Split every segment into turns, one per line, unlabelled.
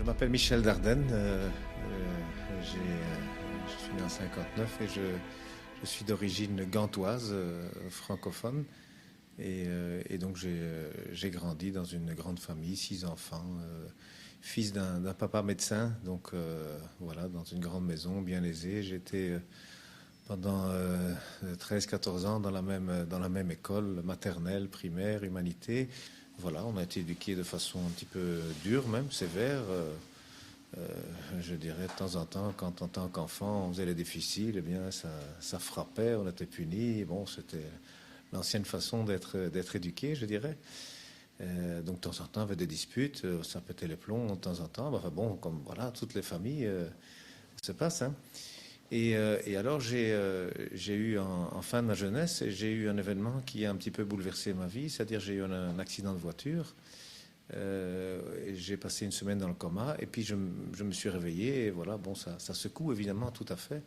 m'appelle Michel Dardenne. Je suis né en 59 et je suis d'origine gantoise, francophone. Et donc j'ai grandi dans une grande famille, 6 enfants, fils d'un papa médecin. Donc voilà, dans une grande maison bien aisée. J'ai été pendant 13-14 ans dans la même école maternelle, primaire, humanité. Voilà, on a été éduqués de façon un petit peu dure, même sévère. Je dirais de temps en temps, quand en tant qu'enfant on faisait les difficiles, eh bien ça frappait, on était punis. Bon, c'était l'ancienne façon d'être éduqué, je dirais. Donc de temps en temps, on avait des disputes, ça pétait les plombs de temps en temps. Enfin bon, comme voilà, toutes les familles se passent. Hein. Et alors j'ai eu en fin de ma jeunesse, j'ai eu un événement qui a un petit peu bouleversé ma vie, c'est-à-dire j'ai eu un accident de voiture. J'ai passé une semaine dans le coma et puis je me suis réveillé et voilà, bon, ça secoue évidemment tout à fait.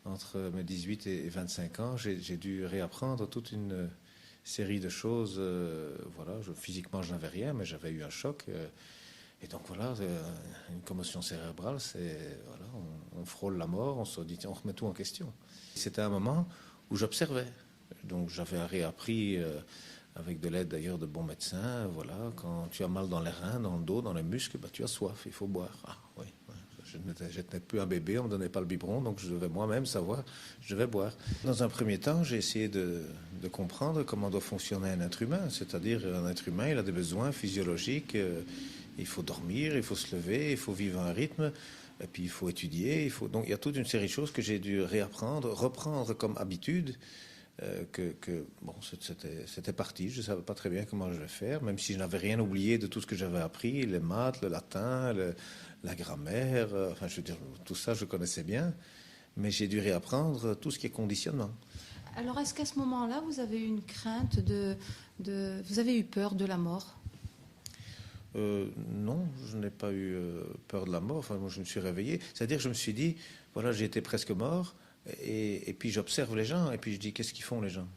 Entre mes 18 et 25 ans, j'ai dû réapprendre toute une série de choses. Voilà, physiquement, je n'avais rien, mais j'avais eu un choc. Et donc voilà, une commotion cérébrale, c'est voilà, on frôle la mort, on se dit, tiens, on remet tout en question. C'était un moment où j'observais. Donc j'avais réappris, avec de l'aide d'ailleurs de bons médecins, voilà, quand tu as mal dans les reins, dans le dos, dans les muscles, bah, tu as soif, il faut boire. Ah oui, ouais. Je n'étais plus un bébé, on ne me donnait pas le biberon, donc je devais moi-même savoir, je devais boire. Dans un premier temps, j'ai essayé de comprendre comment doit fonctionner un être humain, c'est-à-dire un être humain, il a des besoins physiologiques, il faut dormir, il faut se lever, il faut vivre un rythme, et puis il faut étudier, donc il y a toute une série de choses que j'ai dû réapprendre, reprendre comme habitude. Bon, c'était parti, je ne savais pas très bien comment je vais faire, même si je n'avais rien oublié de tout ce que j'avais appris, les maths, le latin, la grammaire, enfin je veux dire, tout ça je connaissais bien, mais j'ai dû réapprendre tout ce qui est conditionnement.
Alors est-ce qu'à ce moment-là, vous avez eu une crainte vous avez eu peur de la mort?
Non, je n'ai pas eu peur de la mort, enfin moi je me suis réveillé, c'est-à-dire je me suis dit, voilà, j'ai été presque mort, et puis j'observe les gens, et puis je dis, qu'est-ce qu'ils font les gens?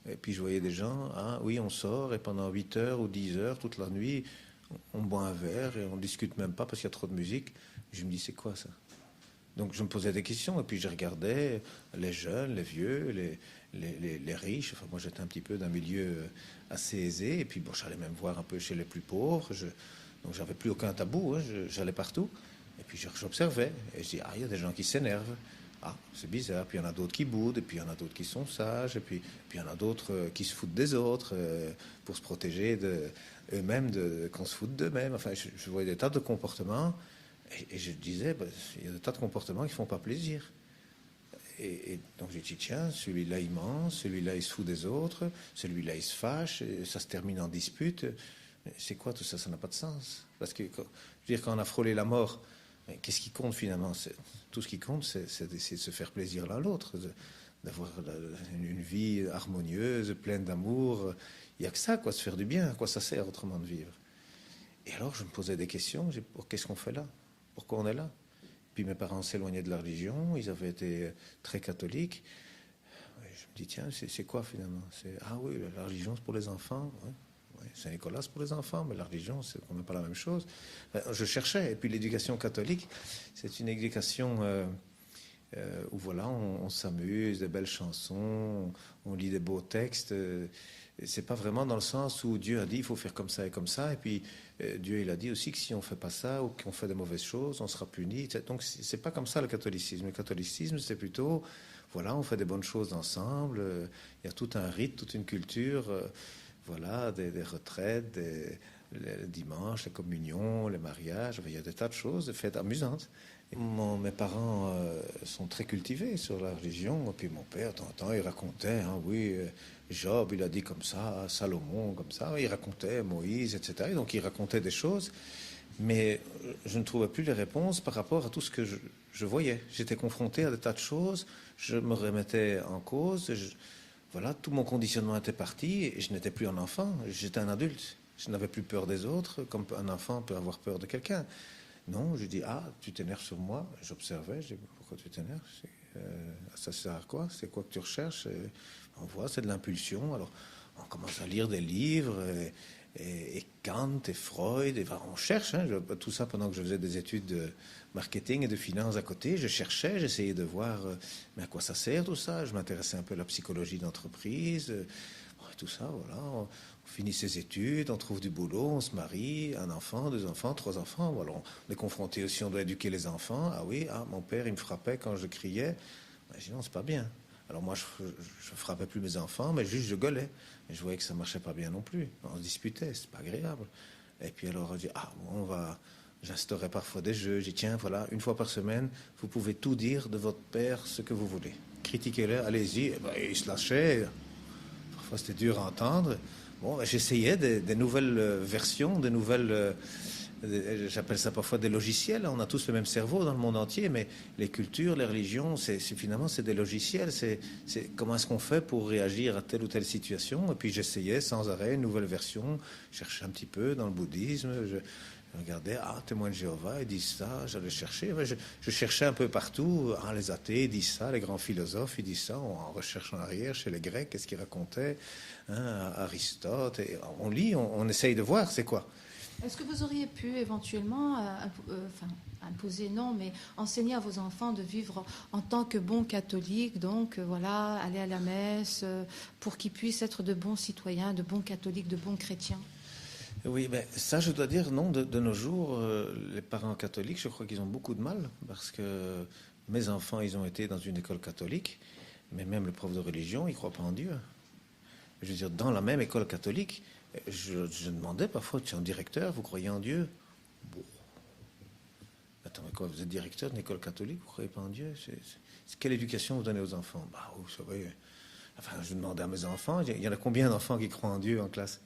Et puis je voyais des gens, ah oui, on sort, et pendant 8 heures ou 10 heures, toute la nuit, on boit un verre, et on ne discute même pas parce qu'il y a trop de musique. Je me dis, c'est quoi ça? Donc je me posais des questions, et puis je regardais les jeunes, les vieux, les riches. Enfin, moi j'étais un petit peu d'un milieu assez aisé, et puis bon, j'allais même voir un peu chez les plus pauvres. Donc j'avais plus aucun tabou, hein, j'allais partout. Et puis j'observais, et je dis, ah, il y a des gens qui s'énervent. Ah, c'est bizarre. Puis il y en a d'autres qui boudent, et puis il y en a d'autres qui sont sages, et puis il y en a d'autres qui se foutent des autres pour se protéger eux-mêmes, qu'on se foute d'eux-mêmes. Enfin, je voyais des tas de comportements, et je disais, ben, il y a des tas de comportements qui ne font pas plaisir. Et donc j'ai dit, tiens, celui-là il ment, celui-là il se fout des autres, celui-là il se fâche, et ça se termine en dispute. C'est quoi tout ça? Ça n'a pas de sens. Parce que, je veux dire, quand on a frôlé la mort, qu'est-ce qui compte finalement? Tout ce qui compte, c'est d'essayer de se faire plaisir l'un l'autre, d'avoir une vie harmonieuse, pleine d'amour. Il n'y a que ça, quoi, se faire du bien. À quoi ça sert autrement de vivre? Et alors je me posais des questions. Qu'est-ce qu'on fait là? Pourquoi on est là? Puis mes parents s'éloignaient de la religion. Ils avaient été très catholiques. Et je me dis, tiens, c'est quoi finalement? Ah oui, la religion, c'est pour les enfants. Ouais. Saint-Nicolas, c'est pour les enfants, mais la religion, c'est quand même pas la même chose. Je cherchais, et puis l'éducation catholique, c'est une éducation où voilà, on s'amuse, des belles chansons, on lit des beaux textes. C'est pas vraiment dans le sens où Dieu a dit il faut faire comme ça, et puis Dieu il a dit aussi que si on fait pas ça ou qu'on fait des mauvaises choses, on sera puni. Donc c'est pas comme ça le catholicisme. Le catholicisme, c'est plutôt voilà, on fait des bonnes choses ensemble. Il y a tout un rite, toute une culture. Voilà, des retraites, les dimanches, les communions, les mariages, il y a des tas de choses, des fêtes amusantes. Mes parents sont très cultivés sur la religion, et puis mon père, de temps en temps, il racontait, hein, oui, Job, il a dit comme ça, Salomon, comme ça, il racontait Moïse, etc. Et donc il racontait des choses, mais je ne trouvais plus les réponses par rapport à tout ce que je voyais. J'étais confronté à des tas de choses, je me remettais en cause, voilà, tout mon conditionnement était parti et je n'étais plus un enfant, j'étais un adulte. Je n'avais plus peur des autres, comme un enfant peut avoir peur de quelqu'un. Non, je dis, ah, tu t'énerves sur moi. J'observais, je dis, pourquoi tu t'énerves? Ça sert à quoi? C'est quoi que tu recherches? On voit, c'est de l'impulsion. Alors, on commence à lire des livres et Kant et Freud. Et, enfin, on cherche, hein, tout ça pendant que je faisais des études de marketing et de finance à côté. Je cherchais, j'essayais de voir mais à quoi ça sert tout ça. Je m'intéressais un peu à la psychologie d'entreprise. Tout ça, voilà. On finit ses études, on trouve du boulot, on se marie, un enfant, deux enfants, trois enfants. Voilà, on est confronté aussi, on doit éduquer les enfants. Ah oui, mon père, il me frappait quand je criais. Ben, je dis non, c'est pas bien. Alors moi, je frappais plus mes enfants, mais juste je gueulais. Et je voyais que ça marchait pas bien non plus. On se disputait, c'est pas agréable. Et puis alors, on dit, bon, j'instaurais parfois des jeux. Je dis, tiens, voilà, une fois par semaine, vous pouvez tout dire de votre père, ce que vous voulez. Critiquez-le, allez-y. Et ben, il se lâchait. Parfois, c'était dur à entendre. Bon, j'essayais des nouvelles versions, des nouvelles... j'appelle ça parfois des logiciels. On a tous le même cerveau dans le monde entier, mais les cultures, les religions, finalement, c'est des logiciels. C'est comment est-ce qu'on fait pour réagir à telle ou telle situation. Et puis j'essayais sans arrêt une nouvelle version. Je cherchais un petit peu dans le bouddhisme. Je regardais, témoins de Jéhovah, ils disent ça. J'allais chercher. Je cherchais un peu partout. Les athées, ils disent ça. Les grands philosophes, ils disent ça. On recherche en arrière chez les Grecs, qu'est-ce qu'ils racontaient, Aristote. Et on lit, on essaye de voir c'est quoi.
Est-ce que vous auriez pu éventuellement, imposer, non, mais enseigner à vos enfants de vivre en tant que bons catholiques, donc voilà, aller à la messe, pour qu'ils puissent être de bons citoyens, de bons catholiques, de bons chrétiens?
Oui, mais ça, je dois dire, non, de nos jours, les parents catholiques, je crois qu'ils ont beaucoup de mal, parce que mes enfants, ils ont été dans une école catholique, mais même le prof de religion, il ne croit pas en Dieu. Je veux dire, dans la même école catholique, je demandais parfois, tu es un directeur, vous croyez en Dieu? Bon. Attends, mais quoi, vous êtes directeur d'une école catholique, vous ne croyez pas en Dieu? Quelle éducation vous donnez aux enfants? Vous savez, enfin, je demandais à mes enfants, il y en a combien d'enfants qui croient en Dieu en classe?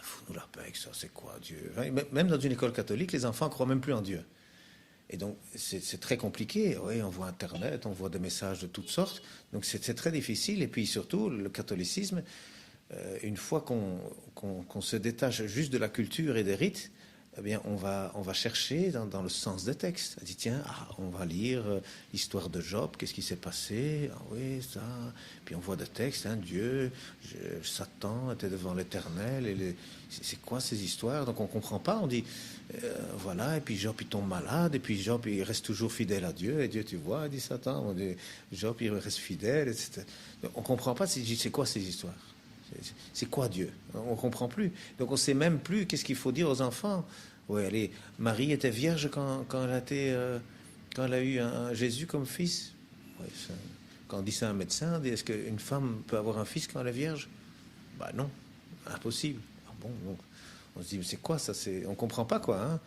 Fous-nous la paix avec ça, c'est quoi Dieu? Même dans une école catholique, les enfants ne croient même plus en Dieu. Et donc, c'est très compliqué. Oui, on voit Internet, on voit des messages de toutes sortes. Donc, c'est très difficile. Et puis, surtout, le catholicisme, une fois qu'on se détache juste de la culture et des rites, eh bien, on va chercher dans le sens des textes. On dit, tiens, on va lire l'histoire de Job, qu'est-ce qui s'est passé? Oui, ça. Puis on voit des textes, Dieu, Satan était devant l'Éternel. C'est quoi ces histoires? Donc on ne comprend pas. On dit, voilà, et puis Job, il tombe malade, et puis Job, il reste toujours fidèle à Dieu. Et Dieu, tu vois, dit Satan, on dit, Job, il reste fidèle, etc. Donc, on ne comprend pas, c'est quoi ces histoires? C'est quoi Dieu? On ne comprend plus. Donc on ne sait même plus qu'est-ce qu'il faut dire aux enfants. Oui, allez, Marie était vierge quand elle a eu Jésus comme fils. Ouais, quand on dit ça à un médecin, est-ce qu'une femme peut avoir un fils quand elle est vierge? Non, impossible. Bon, donc, on se dit, mais c'est quoi ça? On ne comprend pas quoi.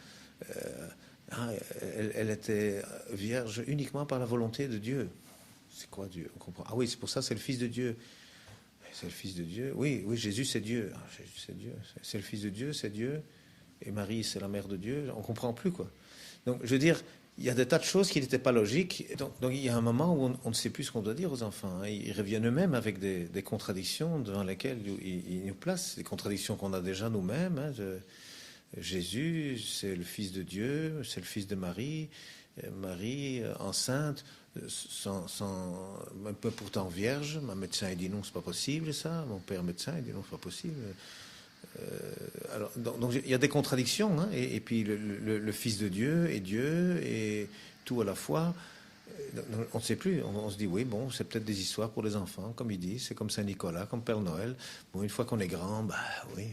Elle était vierge uniquement par la volonté de Dieu. C'est quoi Dieu? On comprend. Oui, c'est pour ça, c'est le Fils de Dieu. C'est le Fils de Dieu. Oui, Jésus, c'est Dieu. Jésus, c'est Dieu. C'est le Fils de Dieu, c'est Dieu. Et Marie, c'est la mère de Dieu. On ne comprend plus, quoi. Donc, je veux dire, il y a des tas de choses qui n'étaient pas logiques. Donc, il y a un moment où on ne sait plus ce qu'on doit dire aux enfants. Ils reviennent eux-mêmes avec des contradictions devant lesquelles ils nous placent. Des contradictions qu'on a déjà nous-mêmes. Jésus, c'est le Fils de Dieu, c'est le Fils de Marie. Marie, enceinte, pourtant vierge. Ma médecin a dit non, c'est pas possible ça. Mon père médecin a dit non, c'est pas possible. Donc il y a des contradictions, et puis le Fils de Dieu et tout à la fois. On ne sait plus. On se dit oui, bon, c'est peut-être des histoires pour les enfants, comme il dit. C'est comme Saint-Nicolas, comme Père Noël. Bon, une fois qu'on est grand, oui.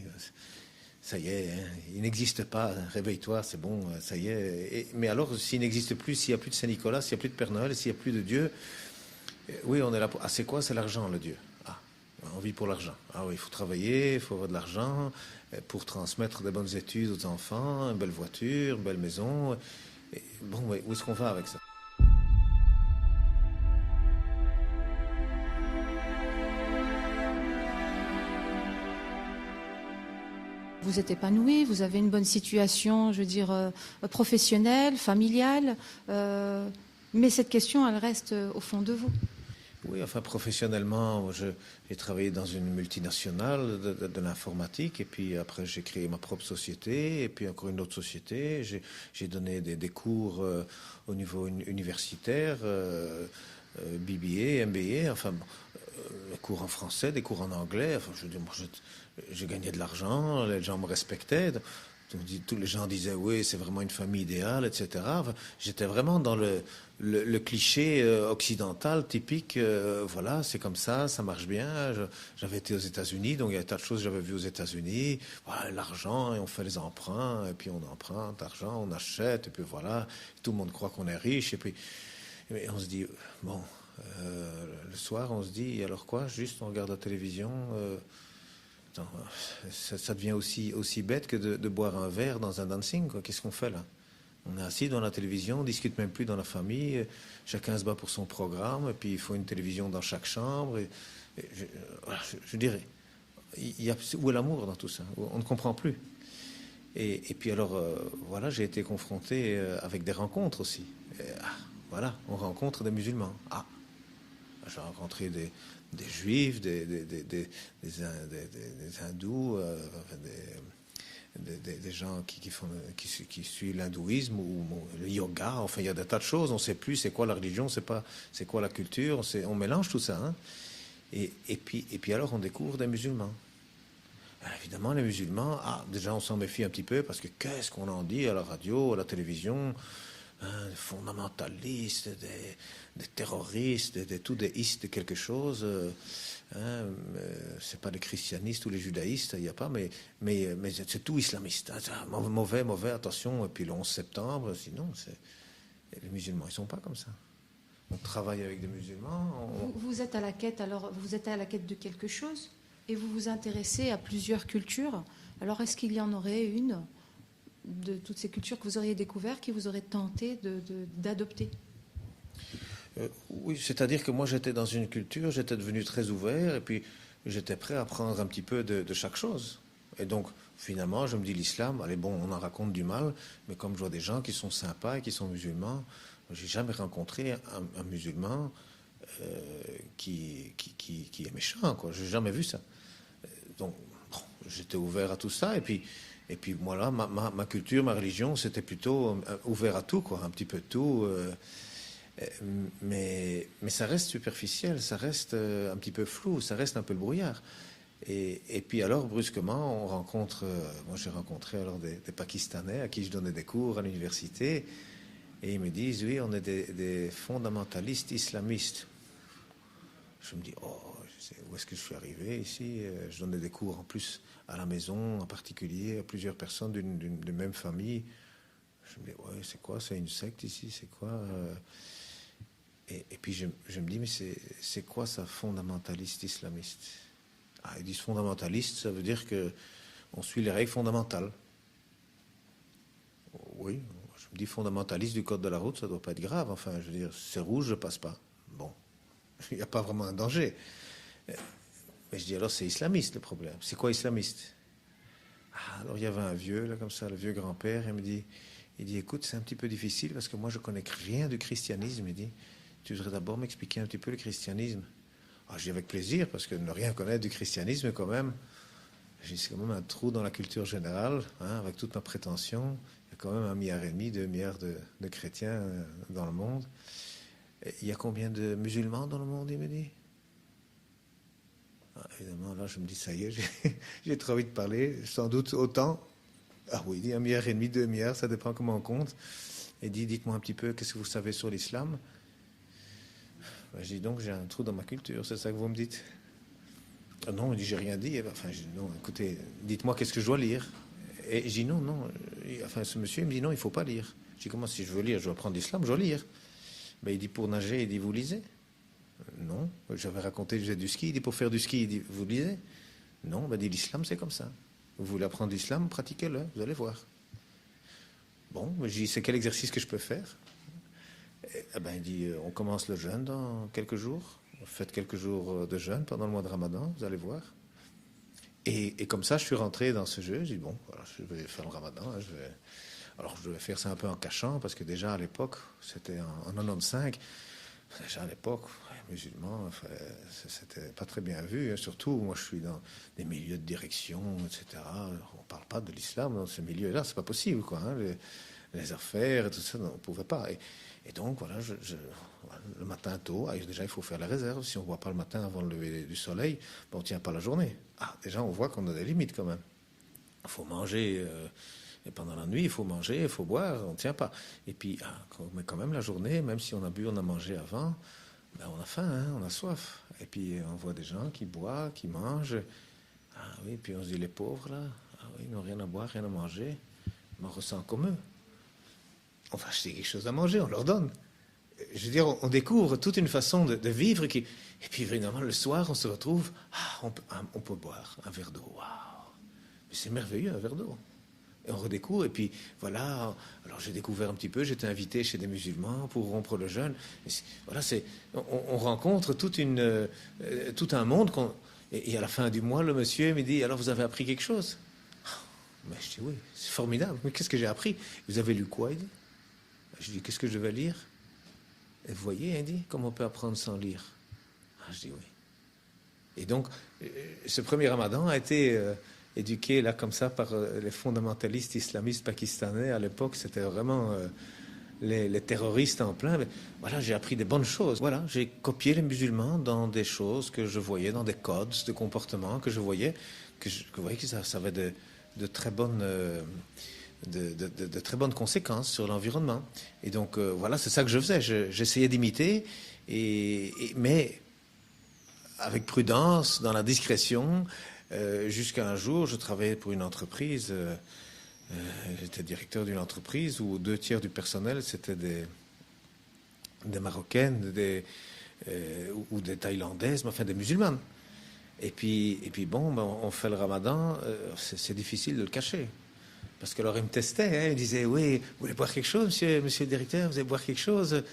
Ça y est, il n'existe pas, réveille-toi, c'est bon, ça y est. Mais alors, s'il n'existe plus, s'il n'y a plus de Saint-Nicolas, s'il n'y a plus de Père Noël, s'il n'y a plus de Dieu, oui, on est là pour... c'est quoi? C'est l'argent, le Dieu. On vit pour l'argent. Oui, il faut travailler, il faut avoir de l'argent pour transmettre des bonnes études aux enfants, une belle voiture, une belle maison. Bon, où est-ce qu'on va avec ça?
Vous êtes épanoui, vous avez une bonne situation, je veux dire, professionnelle, familiale, mais cette question, elle reste au fond de vous.
Oui, enfin, professionnellement, j'ai travaillé dans une multinationale de l'informatique, et puis après, j'ai créé ma propre société, et puis encore une autre société. J'ai donné des cours au niveau universitaire, BBA, MBA, enfin, Des cours en français, des cours en anglais. Enfin, je veux dire, moi, je gagnais de l'argent, les gens me respectaient. Tous les gens disaient oui, c'est vraiment une famille idéale, etc. Enfin, j'étais vraiment dans le cliché occidental typique. Voilà, c'est comme ça marche bien. J'avais été aux États-Unis, donc il y a des tas de choses que j'avais vues aux États-Unis. Voilà, l'argent, et on fait les emprunts, et puis on emprunte l'argent, on achète, et puis voilà, tout le monde croit qu'on est riche, et puis et on se dit bon. Le soir, on se dit, et alors quoi? Juste on regarde la télévision. Attends, ça devient aussi bête que de boire un verre dans un dancing, quoi. Qu'est-ce qu'on fait là? On est assis devant la télévision, on discute même plus dans la famille. Chacun se bat pour son programme, et puis il faut une télévision dans chaque chambre. Je dirais, où est l'amour dans tout ça? On ne comprend plus. Et puis alors, voilà, j'ai été confronté avec des rencontres aussi. Voilà, on rencontre des musulmans. J'ai rencontré des juifs, des hindous, des gens qui suivent l'hindouisme ou le yoga. Enfin, il y a des tas de choses. On ne sait plus c'est quoi la religion, c'est quoi la culture. On mélange tout ça. Hein. Et puis alors, on découvre des musulmans. Alors, évidemment, les musulmans, déjà, on s'en méfie un petit peu parce que qu'est-ce qu'on en dit à la radio, à la télévision? Des fondamentalistes, des terroristes, des istes de quelque chose. C'est pas les christianistes ou les judaïstes, il n'y a pas, mais c'est tout islamiste. Mauvais, attention. Et puis le 11 septembre, sinon, les musulmans, ils ne sont pas comme ça. On travaille avec des musulmans.
Vous êtes à la quête, alors, vous êtes à la quête de quelque chose et vous vous intéressez à plusieurs cultures. Alors, est-ce qu'il y en aurait une de toutes ces cultures que vous auriez découvert, qui vous aurait tenté d'adopter?
Oui, c'est-à-dire que moi j'étais dans une culture, j'étais devenu très ouvert et puis j'étais prêt à prendre un petit peu de chaque chose. Et donc finalement je me dis l'islam, allez bon, on en raconte du mal, mais comme je vois des gens qui sont sympas et qui sont musulmans, j'ai jamais rencontré un musulman qui est méchant, quoi. J'ai jamais vu ça. Donc bon, j'étais ouvert à tout ça et puis voilà, ma culture, ma religion, c'était plutôt ouvert à tout, quoi, un petit peu de tout. Mais ça reste superficiel, ça reste un petit peu flou, ça reste un peu le brouillard. Et puis alors, brusquement, on rencontre, moi j'ai rencontré alors des Pakistanais à qui je donnais des cours à l'université, et ils me disent, oui, on est des fondamentalistes islamistes. Je me dis, oh, où est-ce que je suis arrivé ici? Je donnais des cours en plus à la maison, en particulier, à plusieurs personnes d'une même famille. Je me dis, ouais, c'est quoi? C'est une secte ici? C'est quoi? Et puis je me dis, mais c'est quoi ça, fondamentaliste islamiste? Ils disent fondamentaliste, ça veut dire qu'on suit les règles fondamentales. Oui, je me dis fondamentaliste du code de la route, ça ne doit pas être grave. Enfin, je veux dire, c'est rouge, je passe pas. Bon, il n'y a pas vraiment un danger. Mais je dis, alors c'est islamiste le problème. C'est quoi islamiste? Alors il y avait un vieux, là, comme ça, le vieux grand-père, il dit, écoute, c'est un petit peu difficile parce que moi je connais rien du christianisme. Il dit, tu devrais d'abord m'expliquer un petit peu le christianisme. Je dis avec plaisir, parce que ne rien connaître du christianisme, quand même, c'est quand même un trou dans la culture générale, hein, avec toute ma prétention. Il y a quand même 1,5 milliard, 2 milliards de chrétiens dans le monde. Et il y a combien de musulmans dans le monde, il me dit? Évidemment, là, je me dis, ça y est, j'ai trop envie de parler, sans doute autant. Oui, il dit 1,5 milliard, 2 milliards, ça dépend comment on compte. Et dit, dites-moi un petit peu, qu'est-ce que vous savez sur l'islam? Je dis donc, j'ai un trou dans ma culture, c'est ça que vous me dites? Non, il dit, j'ai rien dit. Enfin, je dis, non, écoutez, dites-moi qu'est-ce que je dois lire. Et je dis, non. Enfin, ce monsieur, il me dit, non, il ne faut pas lire. Je dis, comment si je veux lire, je dois prendre l'islam, je dois lire. Il dit, pour nager, il dit, vous lisez? Non. J'avais raconté que je faisais du ski, il dit, pour faire du ski, il dit, vous lisez? Non, il dit, l'islam, c'est comme ça. Vous voulez apprendre l'islam, pratiquez-le, vous allez voir. Bon, je dis, c'est quel exercice que je peux faire? Il dit, on commence le jeûne dans quelques jours. Faites quelques jours de jeûne pendant le mois de Ramadan, vous allez voir. Et comme ça, je suis rentré dans ce jeu. J'ai dit, bon, voilà, je vais faire le Ramadan. Alors, je devais faire ça un peu en cachant, parce que déjà à l'époque, c'était en 95, déjà à l'époque, musulmans, enfin, c'était pas très bien vu. Surtout, moi, je suis dans des milieux de direction, etc. On ne parle pas de l'islam dans ce milieu-là, c'est pas possible, quoi. Hein, les affaires et tout ça, on ne pouvait pas. Et donc, voilà, le matin tôt, déjà il faut faire la réserve. Si on ne boit pas le matin avant le lever du soleil, on ne tient pas la journée. Déjà on voit qu'on a des limites quand même. Il faut manger, et pendant la nuit il faut manger, il faut boire, on ne tient pas. Et puis, mais quand même la journée, même si on a bu, on a mangé avant, on a faim, hein, on a soif. Et puis on voit des gens qui boivent, qui mangent. Oui, puis on se dit les pauvres là, ils n'ont rien à boire, rien à manger. Mais on ressent comme eux. On va acheter quelque chose à manger, on leur donne. Je veux dire, on découvre toute une façon de vivre qui... Et puis évidemment, le soir, on se retrouve, on peut boire un verre d'eau. Waouh! Mais c'est merveilleux, un verre d'eau. Et on redécouvre, et puis voilà. Alors j'ai découvert un petit peu, j'étais invité chez des musulmans pour rompre le jeûne. Voilà, on rencontre tout un monde. Et à la fin du mois, le monsieur me dit, alors vous avez appris quelque chose? Mais je dis, oui, c'est formidable. Mais qu'est-ce que j'ai appris? Vous avez lu quoi? Il dit. Je dis, qu'est-ce que je devais lire? Et vous voyez, il dit, comment on peut apprendre sans lire? Je dis, oui. Et donc, ce premier ramadan a été éduqué là comme ça par les fondamentalistes islamistes pakistanais. À l'époque, c'était vraiment les terroristes en plein. Mais voilà, j'ai appris des bonnes choses. Voilà, j'ai copié les musulmans dans des choses que je voyais, dans des codes de comportement que je voyais, que ça avait de très bonnes... De très bonnes conséquences sur l'environnement. Et donc, voilà, c'est ça que je faisais. J'essayais d'imiter, mais avec prudence, dans la discrétion, jusqu'à un jour, je travaillais pour une entreprise. J'étais directeur d'une entreprise où 2/3 du personnel, c'était des Marocaines, ou des Thaïlandaises, mais enfin des musulmanes. Et puis bon, on fait le ramadan, c'est difficile de le cacher. Parce que alors il me testait, hein, il disait, oui, vous voulez boire quelque chose, monsieur le directeur, vous allez boire quelque chose?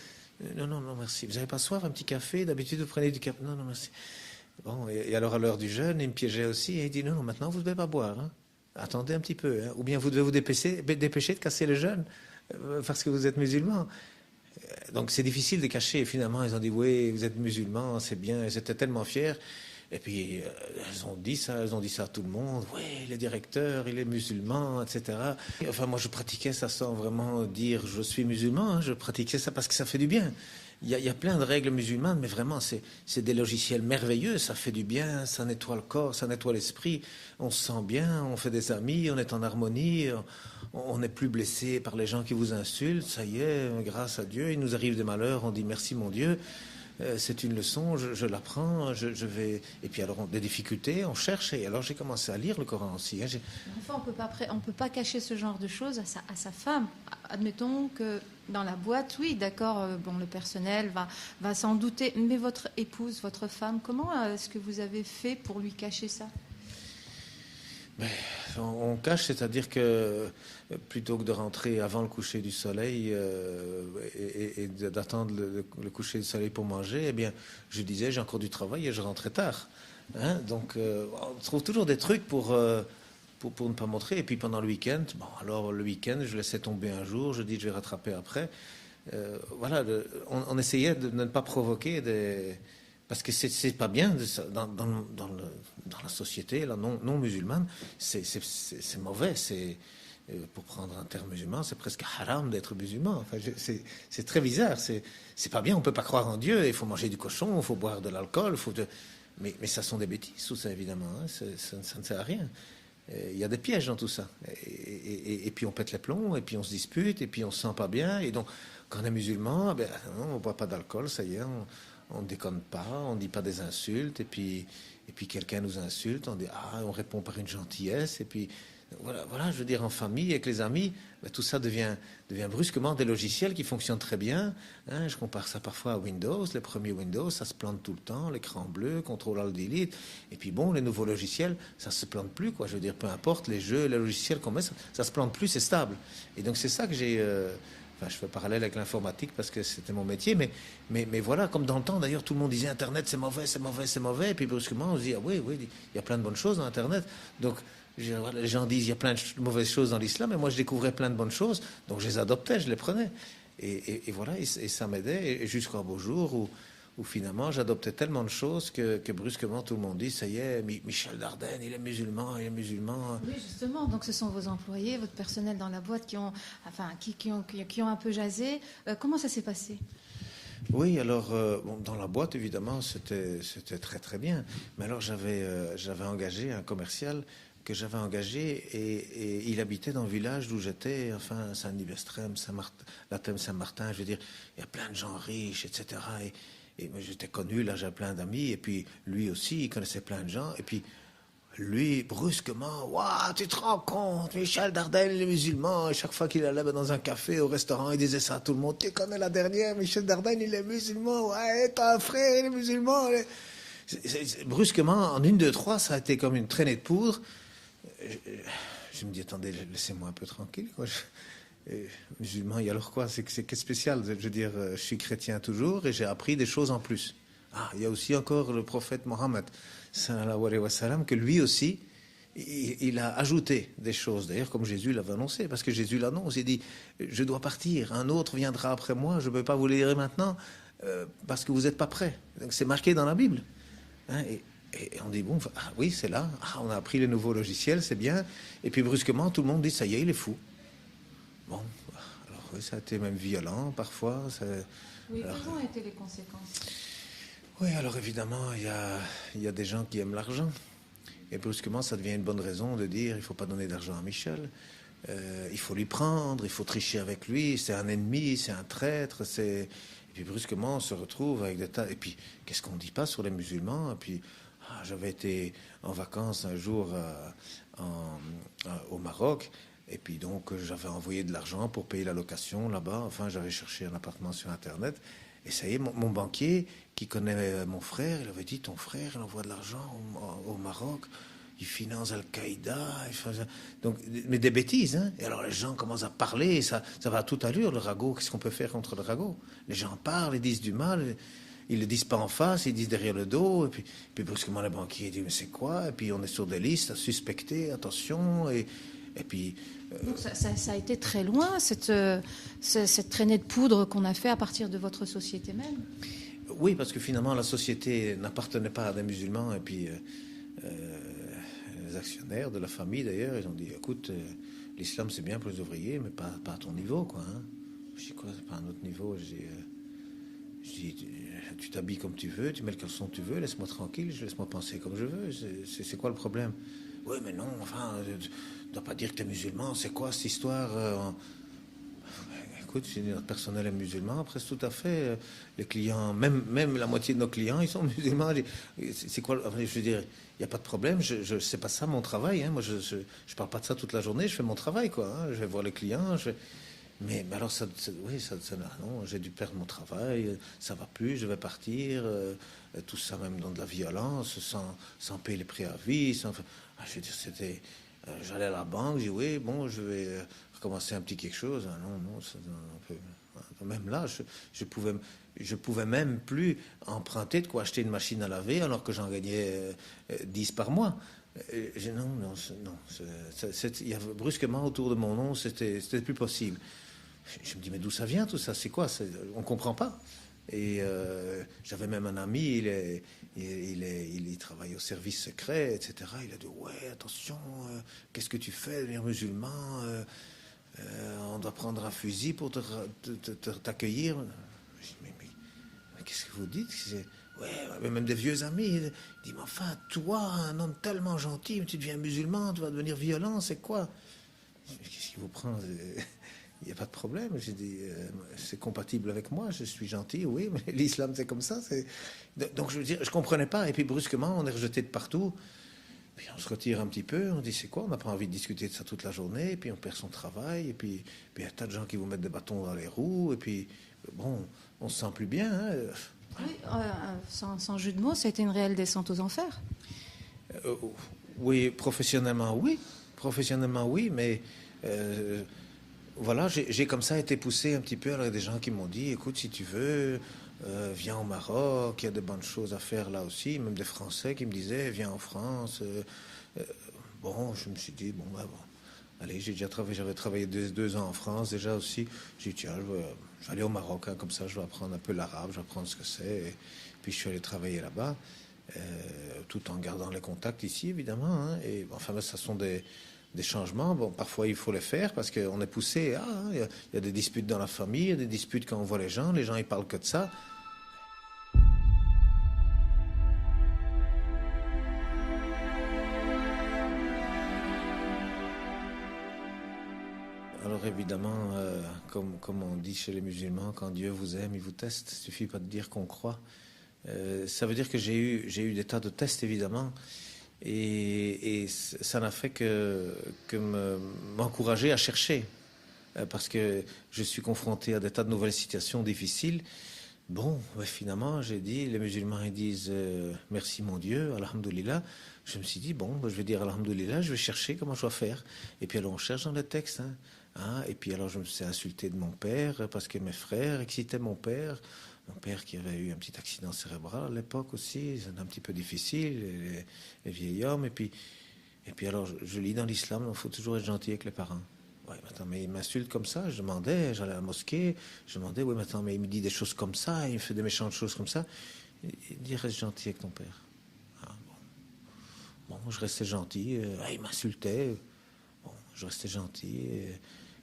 Non, merci. Vous n'avez pas soif, un petit café? D'habitude, vous prenez du café? Non, merci. Bon, et alors à l'heure du jeûne, il me piégeait aussi, et il dit, non, maintenant, vous ne devez pas boire. Hein. Attendez un petit peu. Hein. Ou bien vous devez vous dépêcher de casser le jeûne, parce que vous êtes musulman. Donc c'est difficile de cacher. Finalement, ils ont dit, oui, vous êtes musulman, c'est bien. Ils étaient tellement fiers. Et puis, elles ont dit ça à tout le monde. Oui, le directeur, il est musulman, etc. Enfin, moi, je pratiquais ça sans vraiment dire je suis musulman. Hein. Je pratiquais ça parce que ça fait du bien. Il y a plein de règles musulmanes, mais vraiment, c'est des logiciels merveilleux. Ça fait du bien, ça nettoie le corps, ça nettoie l'esprit. On se sent bien, on fait des amis, on est en harmonie. On n'est plus blessé par les gens qui vous insultent. Ça y est, grâce à Dieu, il nous arrive des malheurs. On dit merci, mon Dieu. C'est une leçon, je l'apprends, je vais... Et puis alors, des difficultés, on cherche. Et alors, j'ai commencé à lire le Coran aussi. Hein,
enfin, on peut pas cacher ce genre de choses à sa femme. Admettons que dans la boîte, oui, d'accord, le personnel va s'en douter. Mais votre épouse, votre femme, comment est-ce que vous avez fait pour lui cacher ça?
On cache, c'est-à-dire que plutôt que de rentrer avant le coucher du soleil et d'attendre le coucher du soleil pour manger, eh bien, je disais, j'ai encore du travail et je rentrais tard. Hein, donc, on trouve toujours des trucs pour ne pas montrer. Et puis pendant le week-end, alors le week-end, je laissais tomber un jour, je dis, je vais rattraper après. Voilà, on essayait de ne pas provoquer des... Parce que c'est pas bien dans la société la non musulmane, c'est mauvais. Pour prendre un terme musulman, c'est presque haram d'être musulman. Enfin, c'est très bizarre. C'est pas bien. On peut pas croire en Dieu. Il faut manger du cochon, il faut boire de l'alcool. Mais ça sont des bêtises, tout ça évidemment. Hein. Ça ne sert à rien. Il y a des pièges dans tout ça. Et puis on pète les plombs, et puis on se dispute, et puis on se sent pas bien. Et donc, quand on est musulman, non, on boit pas d'alcool, ça y est. On ne déconne pas, on ne dit pas des insultes, et puis quelqu'un nous insulte, on répond par une gentillesse, et puis voilà, je veux dire, en famille, avec les amis, tout ça devient brusquement des logiciels qui fonctionnent très bien. Hein, je compare ça parfois à Windows. Les premiers Windows, ça se plante tout le temps, l'écran bleu, Ctrl-Alt-Delete, et puis bon, les nouveaux logiciels, ça se plante plus, quoi. Je veux dire, peu importe, les jeux, les logiciels qu'on met, ça se plante plus, c'est stable. Et donc c'est ça que j'ai... je fais parallèle avec l'informatique parce que c'était mon métier, mais voilà, comme dans le temps, d'ailleurs, tout le monde disait Internet, c'est mauvais, c'est mauvais, c'est mauvais, et puis brusquement, on se dit, ah oui, il y a plein de bonnes choses dans Internet. Donc, les gens disent, il y a plein de mauvaises choses dans l'islam, et moi, je découvrais plein de bonnes choses, donc je les adoptais, je les prenais. Et voilà, et ça m'aidait, et jusqu'au beau jour où finalement, j'adoptais tellement de choses que brusquement, tout le monde dit, ça y est, Michel Dardenne, il est musulman.
Oui, justement, donc ce sont vos employés, votre personnel dans la boîte qui ont un peu jasé. Comment ça s'est passé?
Oui, alors, bon, dans la boîte, évidemment, c'était très très bien. Mais alors, j'avais engagé un commercial que j'avais engagé et il habitait dans le village d'où j'étais, enfin, Saint-Nivestrem, Saint-Martin, la Thème Saint-Martin, je veux dire, il y a plein de gens riches, etc. Et moi, j'étais connu, là, j'avais plein d'amis, et puis lui aussi, il connaissait plein de gens, et puis lui, brusquement, waouh, tu te rends compte, Michel Dardenne, les musulmans, et chaque fois qu'il allait dans un café, au restaurant, il disait ça à tout le monde. Tu connais la dernière, Michel Dardenne, il est musulman, ouais, t'as un frère, il est musulman. Brusquement, en une, deux, trois, ça a été comme une traînée de poudre. Je me dis, attendez, laissez-moi un peu tranquille, quoi. Musulman, et alors quoi? C'est spécial. Je veux dire, je suis chrétien toujours et j'ai appris des choses en plus. Ah, il y a aussi encore le prophète Mohammed, sallallahu alayhi wa sallam, que lui aussi, il a ajouté des choses, d'ailleurs, comme Jésus l'avait annoncé, parce que Jésus l'annonce, il dit, je dois partir, un autre viendra après moi, je ne peux pas vous le dire maintenant, parce que vous n'êtes pas prêts. Donc c'est marqué dans la Bible. Hein, et on dit, bon, ah oui, c'est là, ah, on a appris les nouveaux logiciels, c'est bien, et puis brusquement, tout le monde dit, ça y est, il est fou. Bon, alors oui, ça a été même violent, parfois.
Oui,
Alors,
quelles ont été les conséquences?
oui, alors évidemment, il y a des gens qui aiment l'argent. Et brusquement, ça devient une bonne raison de dire il ne faut pas donner d'argent à Michel. Il faut lui prendre, il faut tricher avec lui. C'est un ennemi, c'est un traître. Et puis brusquement, on se retrouve avec des tas. Et puis, qu'est-ce qu'on ne dit pas sur les musulmans? Et puis, j'avais été en vacances un jour au Maroc. Et puis donc, j'avais envoyé de l'argent pour payer la location là-bas. Enfin, j'avais cherché un appartement sur Internet. Et ça y est, mon banquier, qui connaît mon frère, il avait dit, ton frère, il envoie de l'argent au Maroc, il finance Al-Qaïda. Donc, mais des bêtises, hein. Et alors les gens commencent à parler, ça va à toute allure, le ragot. Qu'est-ce qu'on peut faire contre le ragot? Les gens parlent, ils disent du mal, ils ne le disent pas en face, ils disent derrière le dos. Et puis brusquement, le banquier dit, mais c'est quoi? Et puis on est sur des listes à suspecter, attention. Et puis...
Donc ça a été très loin, cette traînée de poudre qu'on a fait à partir de votre société même.
Oui, parce que finalement, la société n'appartenait pas à des musulmans. Et puis, les actionnaires de la famille, d'ailleurs, ils ont dit, écoute, l'islam, c'est bien pour les ouvriers, mais pas à ton niveau, quoi. Hein. Je dis, quoi, c'est pas à un autre niveau. Je dis, tu t'habilles comme tu veux, tu mets le caleçon que tu veux, laisse-moi tranquille, laisse-moi penser comme je veux. C'est quoi le problème? Oui, mais non, enfin, tu ne dois pas dire que tu es musulman. C'est quoi cette histoire? Écoute, si notre personnel est musulman, presque tout à fait. Les clients, même la moitié de nos clients, ils sont musulmans. C'est quoi? Je veux dire, il n'y a pas de problème. C'est pas ça mon travail. Hein. Moi, je parle pas de ça toute la journée. Je fais mon travail, quoi. Hein. Je vais voir les clients. Mais alors, oui, non, j'ai dû perdre mon travail. Ça va plus. Je vais partir. Tout ça, même dans de la violence, sans payer les préavis. Je veux dire, c'était. J'allais à la banque, je dis oui, bon, je vais recommencer un petit quelque chose. Ah, non, même là, je pouvais même plus emprunter de quoi acheter une machine à laver alors que j'en gagnais 10 par mois. Il y avait brusquement autour de mon nom, c'était plus possible. Je me dis, mais d'où ça vient tout ça? C'est quoi? On ne comprend pas. Et j'avais même un ami, il travaille au service secret, etc. Il a dit, ouais, attention, qu'est-ce que tu fais, devenir musulman? On doit prendre un fusil pour t'accueillir. Je dis, mais qu'est-ce que vous dites? Ouais, même des vieux amis. Il dit, mais enfin, toi, un homme tellement gentil, tu deviens musulman, tu vas devenir violent, c'est quoi? Qu'est-ce qui vous prend? Il n'y a pas de problème. J'ai dit, c'est compatible avec moi, je suis gentil, oui, mais l'islam, c'est comme ça. Donc, je veux dire, je ne comprenais pas. Et puis, brusquement, on est rejeté de partout. Puis, on se retire un petit peu. On dit, c'est quoi? On n'a pas envie de discuter de ça toute la journée. Et puis, on perd son travail. Et puis, il y a un tas de gens qui vous mettent des bâtons dans les roues. Et puis, bon, on se sent plus bien. Hein.
Oui, sans jeu de mots, ça a été une réelle descente aux enfers.
Oui, professionnellement, oui. Professionnellement, oui, mais... voilà, j'ai comme ça été poussé un petit peu. Alors, il y a des gens qui m'ont dit, écoute, si tu veux, viens au Maroc, il y a de bonnes choses à faire là aussi. Même des Français qui me disaient, viens en France. Bon, je me suis dit, bon, ben, bon. Allez, j'avais travaillé 2 ans en France déjà aussi. J'ai dit, tiens, je vais aller au Maroc, hein, comme ça, je vais apprendre un peu l'arabe, je vais apprendre ce que c'est. Et puis, je suis allé travailler là-bas, tout en gardant les contacts ici, évidemment. Hein, et enfin, ça sont des changements. Bon, parfois, il faut les faire parce qu'on est poussé. Il y a des disputes dans la famille, il y a des disputes quand on voit les gens ils parlent que de ça. Alors évidemment, comme on dit chez les musulmans, quand Dieu vous aime, il vous teste. Il ne suffit pas de dire qu'on croit. Ça veut dire que j'ai eu des tas de tests, évidemment. Et ça n'a fait m'encourager à chercher. Parce que je suis confronté à des tas de nouvelles situations difficiles. Bon, ouais, finalement, j'ai dit, les musulmans ils disent merci mon Dieu, alhamdoulilah. Je me suis dit, bon, ben, je vais dire alhamdoulilah, je vais chercher comment je dois faire. Et puis alors on cherche dans les textes. Et puis alors je me suis insulté de mon père parce que mes frères excitaient mon père. Mon père qui avait eu un petit accident cérébral à l'époque aussi, c'est un petit peu difficile, les vieils hommes. Et puis alors je lis dans l'islam, il faut toujours être gentil avec les parents. Ouais, mais attends, mais il m'insulte comme ça. Je demandais, j'allais à la mosquée, je demandais, oui, mais attends, mais il me dit des choses comme ça, il me fait des méchantes choses comme ça. Il dit, reste gentil avec ton père. Bon, je restais gentil. Il m'insultait. Bon, je restais gentil.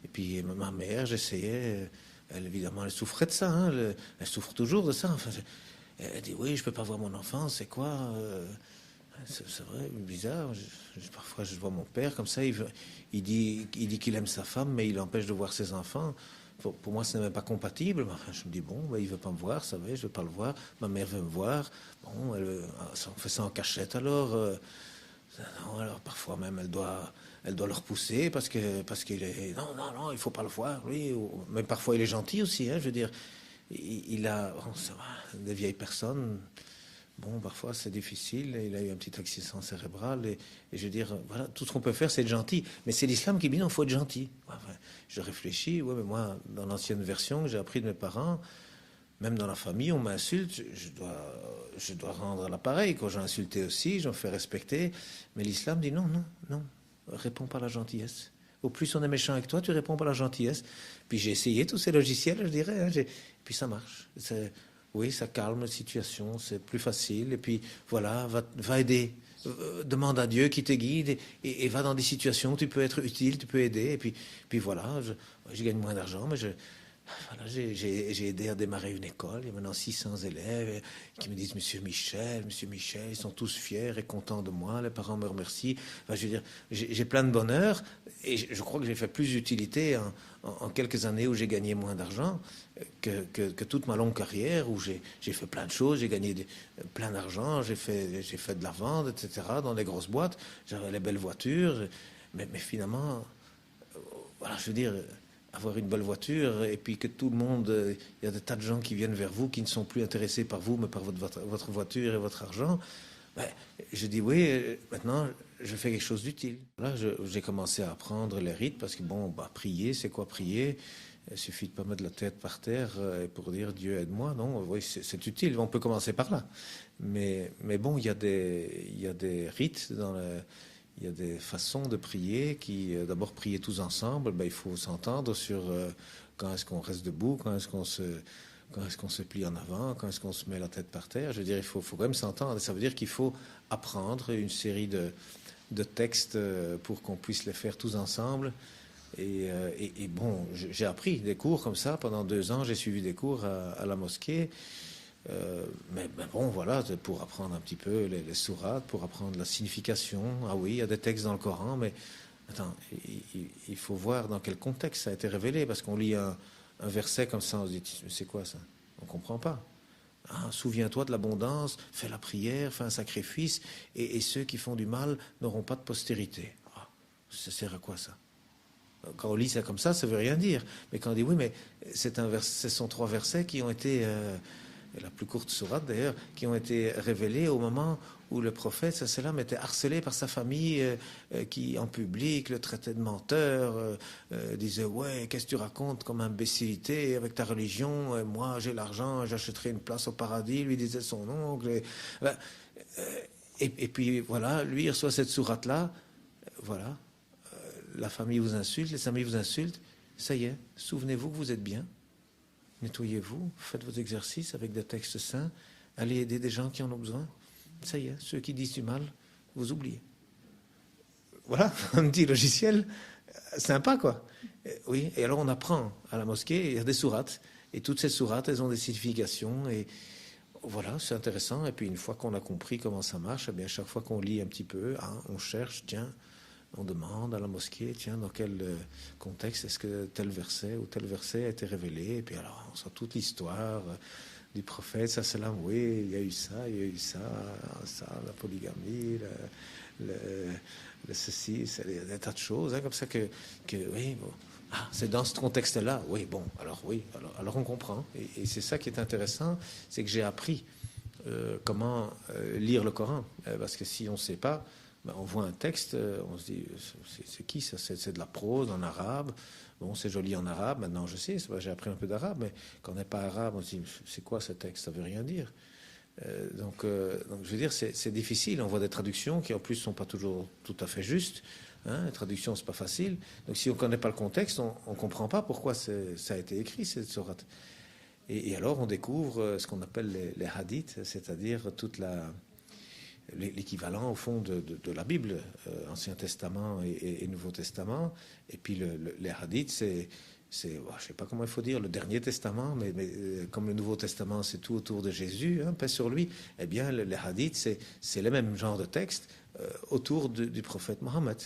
Et puis ma mère, j'essayais. Elle, évidemment, elle souffrait de ça. Elle souffre toujours de ça. Enfin, elle dit, oui, je peux pas voir mon enfant, c'est quoi c'est vrai, bizarre. Parfois, je vois mon père comme ça. Il dit qu'il aime sa femme, mais il empêche de voir ses enfants. Pour moi, ce n'est même pas compatible. Enfin, je me dis, bon, il ne veut pas me voir, ça va, je ne veux pas le voir. Ma mère veut me voir. Bon, on fait ça en cachette alors. Non, alors parfois même, elle doit le repousser parce qu'il est. Non, il ne faut pas le voir, lui. Mais parfois, il est gentil aussi, je veux dire. Il a. Bon, ça va, des vieilles personnes. Bon, parfois c'est difficile, il a eu un petit accident cérébral et je veux dire, voilà, tout ce qu'on peut faire c'est être gentil. Mais c'est l'islam qui dit non, il faut être gentil. Enfin, je réfléchis, ouais, mais moi, dans l'ancienne version que j'ai appris de mes parents, même dans la famille, on m'insulte, je dois rendre l'appareil. Quand j'ai insulté aussi, je me fais respecter. Mais l'islam dit non, réponds pas à la gentillesse. Au plus on est méchant avec toi, tu réponds pas à la gentillesse. Puis j'ai essayé tous ces logiciels, je dirais, puis ça marche. Oui, ça calme la situation, c'est plus facile. Et puis, voilà, va aider. Demande à Dieu qui te guide et va dans des situations où tu peux être utile, tu peux aider. Et puis voilà, je gagne moins d'argent, mais voilà, j'ai aidé à démarrer une école. Il y a maintenant 600 élèves qui me disent Monsieur Michel, ils sont tous fiers et contents de moi. Les parents me remercient. Enfin, je veux dire, j'ai plein de bonheur et je crois que j'ai fait plus d'utilité en quelques années où j'ai gagné moins d'argent que toute ma longue carrière où j'ai fait plein de choses. J'ai gagné plein d'argent, j'ai fait de la vente, etc. dans des grosses boîtes. J'avais les belles voitures, mais finalement, voilà, je veux dire avoir une belle voiture et puis que tout le monde, il y a des tas de gens qui viennent vers vous qui ne sont plus intéressés par vous mais par votre voiture et votre argent. Ben, je dis oui, maintenant je fais quelque chose d'utile. Là, j'ai commencé à apprendre les rites parce que bon, prier, c'est quoi prier? Il suffit de pas mettre la tête par terre pour dire Dieu aide-moi. Non, oui, c'est utile. On peut commencer par là. Mais bon, il y a des rites il y a des façons de prier d'abord prier tous ensemble, il faut s'entendre sur quand est-ce qu'on reste debout, quand est-ce qu'on se plie en avant, quand est-ce qu'on se met la tête par terre. Je veux dire, il faut quand même s'entendre. Ça veut dire qu'il faut apprendre une série de textes pour qu'on puisse les faire tous ensemble. Et bon, j'ai appris des cours comme ça. Pendant 2 ans, j'ai suivi des cours à la mosquée. Mais bon, voilà, pour apprendre un petit peu les sourates, pour apprendre la signification. Ah oui, il y a des textes dans le Coran, mais attends, il faut voir dans quel contexte ça a été révélé, parce qu'on lit un verset comme ça, on se dit, c'est quoi ça? On ne comprend pas. Souviens-toi de l'abondance, fais la prière, fais un sacrifice, et ceux qui font du mal n'auront pas de postérité. Ça sert à quoi ça? Quand on lit ça comme ça ne veut rien dire. Mais quand on dit oui, mais ce sont 3 versets qui ont été... la plus courte sourate d'ailleurs, qui ont été révélées au moment où le prophète sallam était harcelé par sa famille qui en public le traitait de menteur, disait ouais, qu'est-ce que tu racontes comme imbécilité avec ta religion, moi j'ai l'argent, j'achèterai une place au paradis, lui disait son oncle. Et puis voilà, lui il reçoit cette sourate là, voilà, la famille vous insulte, les amis vous insultent, ça y est, souvenez-vous que vous êtes bien. Nettoyez-vous, faites vos exercices avec des textes saints, allez aider des gens qui en ont besoin. Ça y est, ceux qui disent du mal, vous oubliez. Voilà, un petit logiciel sympa, quoi. Oui, et alors on apprend à la mosquée, il y a des sourates, et toutes ces sourates, elles ont des significations, et voilà, c'est intéressant. Et puis une fois qu'on a compris comment ça marche, eh bien, chaque fois qu'on lit un petit peu, on cherche, tiens, on demande à la mosquée, tiens, dans quel contexte est-ce que tel verset ou tel verset a été révélé? Et puis alors, on sent toute l'histoire du prophète, ça c'est là, oui, il y a eu ça, la polygamie, ceci, c'est des tas de choses, hein, comme ça que oui, bon, c'est dans ce contexte-là, oui, bon, alors on comprend. Et c'est ça qui est intéressant, c'est que j'ai appris comment lire le Coran. Parce que si on ne sait pas, on voit un texte, on se dit, c'est qui ça? C'est de la prose en arabe. Bon, c'est joli en arabe, maintenant je sais, j'ai appris un peu d'arabe, mais quand on n'est pas arabe, on se dit, c'est quoi ce texte? Ça ne veut rien dire. Donc, je veux dire, c'est difficile. On voit des traductions qui, en plus, ne sont pas toujours tout à fait justes. Hein, les traductions, ce n'est pas facile. Donc, si on ne connaît pas le contexte, on ne comprend pas pourquoi ça a été écrit, cette sourate. Et alors, on découvre ce qu'on appelle les hadiths, c'est-à-dire l'équivalent, au fond, de la Bible, Ancien Testament et Nouveau Testament. Et puis, les hadiths, je ne sais pas comment il faut dire, le dernier testament, mais comme le Nouveau Testament, c'est tout autour de Jésus, hein, paix sur lui, eh bien, les hadiths, c'est le même genre de texte autour du prophète Mohammed.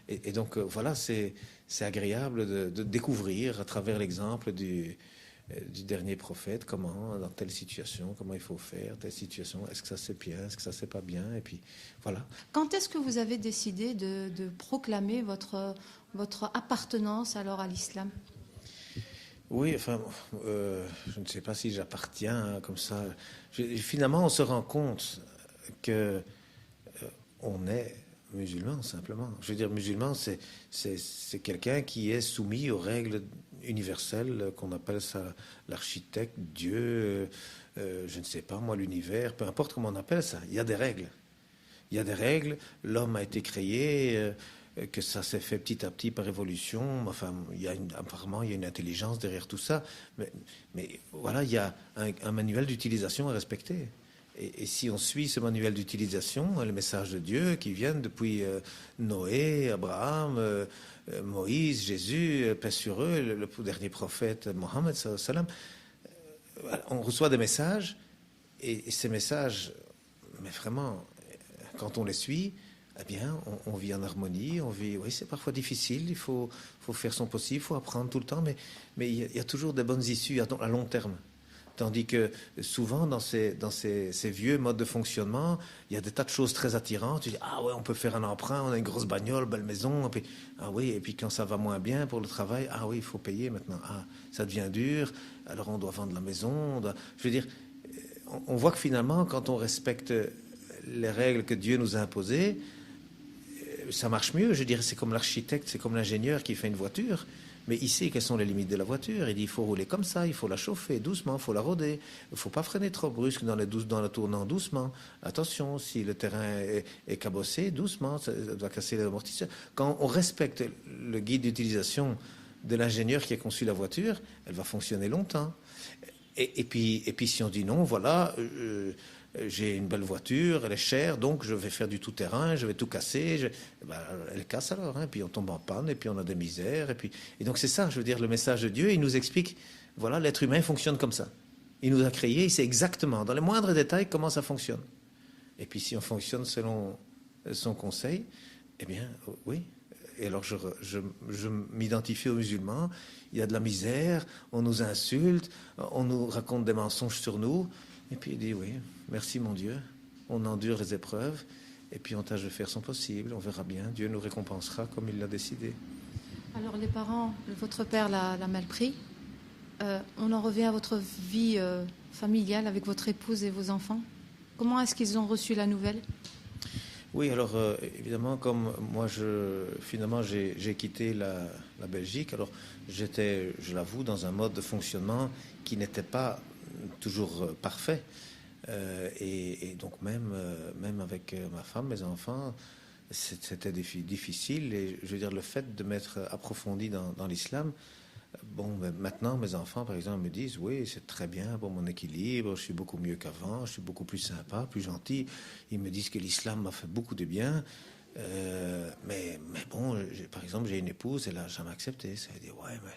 Et donc, voilà, c'est agréable de découvrir à travers l'exemple du dernier prophète, comment, dans telle situation, comment il faut faire, telle situation, est-ce que ça c'est bien, est-ce que ça c'est pas bien, et puis voilà.
Quand est-ce que vous avez décidé de proclamer votre appartenance alors à l'islam?
Oui, enfin, je ne sais pas si j'appartiens comme ça. Finalement, on se rend compte que on est musulman, simplement. Je veux dire, musulman, c'est quelqu'un qui est soumis aux règles universelles, qu'on appelle ça l'architecte, Dieu, je ne sais pas, moi, l'univers, peu importe comment on appelle ça, il y a des règles. Il y a des règles, l'homme a été créé, que ça s'est fait petit à petit par évolution, enfin, apparemment, il y a une intelligence derrière tout ça, mais voilà, il y a un manuel d'utilisation à respecter. Et si on suit ce manuel d'utilisation, les messages de Dieu qui viennent depuis Noé, Abraham, Moïse, Jésus, paix sur eux, le dernier prophète Mohammed, on reçoit des messages, et ces messages, mais vraiment, quand on les suit, eh bien, on vit en harmonie, oui, c'est parfois difficile, il faut faire son possible, il faut apprendre tout le temps, mais il y a toujours des bonnes issues à long terme. Tandis que souvent, dans ces vieux modes de fonctionnement, il y a des tas de choses très attirantes. Tu dis, ah ouais, on peut faire un emprunt, on a une grosse bagnole, belle maison. Et puis, ah oui, et puis quand ça va moins bien pour le travail, ah oui, il faut payer maintenant. Ah, ça devient dur, alors on doit vendre la maison. Je veux dire, on voit que finalement, quand on respecte les règles que Dieu nous a imposées, ça marche mieux. Je dirais, c'est comme l'architecte, c'est comme l'ingénieur qui fait une voiture. Mais il sait quelles sont les limites de la voiture. Il dit, il faut rouler comme ça, il faut la chauffer doucement, il faut la rôder. Il ne faut pas freiner trop brusque dans le tournant doucement. Attention, si le terrain est cabossé, doucement, ça doit casser l'amortisseur. Quand on respecte le guide d'utilisation de l'ingénieur qui a conçu la voiture, elle va fonctionner longtemps. Et puis si on dit non, voilà... j'ai une belle voiture, elle est chère, donc je vais faire du tout-terrain, je vais tout casser. Elle casse alors, hein, puis on tombe en panne, et puis on a des misères. Et donc c'est ça, je veux dire, le message de Dieu, il nous explique, voilà, l'être humain fonctionne comme ça. Il nous a créés, il sait exactement, dans les moindres détails, comment ça fonctionne. Et puis si on fonctionne selon son conseil, eh bien, oui. Et alors je m'identifie aux musulmans, il y a de la misère, on nous insulte, on nous raconte des mensonges sur nous, et puis il dit, oui, merci mon Dieu, on endure les épreuves, et puis on tâche de faire son possible, on verra bien, Dieu nous récompensera comme il l'a décidé.
Alors les parents, votre père l'a mal pris. On en revient à votre vie familiale avec votre épouse et vos enfants. Comment est-ce qu'ils ont reçu la nouvelle?
Oui, alors évidemment, comme moi, finalement, j'ai quitté la Belgique, alors j'étais, je l'avoue, dans un mode de fonctionnement qui n'était pas toujours parfait. Et donc même avec ma femme, mes enfants, c'était difficile. Et je veux dire, le fait de m'être approfondi dans l'islam, bon, maintenant, mes enfants, par exemple, me disent, oui, c'est très bien pour mon équilibre, je suis beaucoup mieux qu'avant, je suis beaucoup plus sympa, plus gentil. Ils me disent que l'islam m'a fait beaucoup de bien. Mais bon, par exemple, j'ai une épouse, elle n'a jamais accepté. Ça veut dire, ouais, mais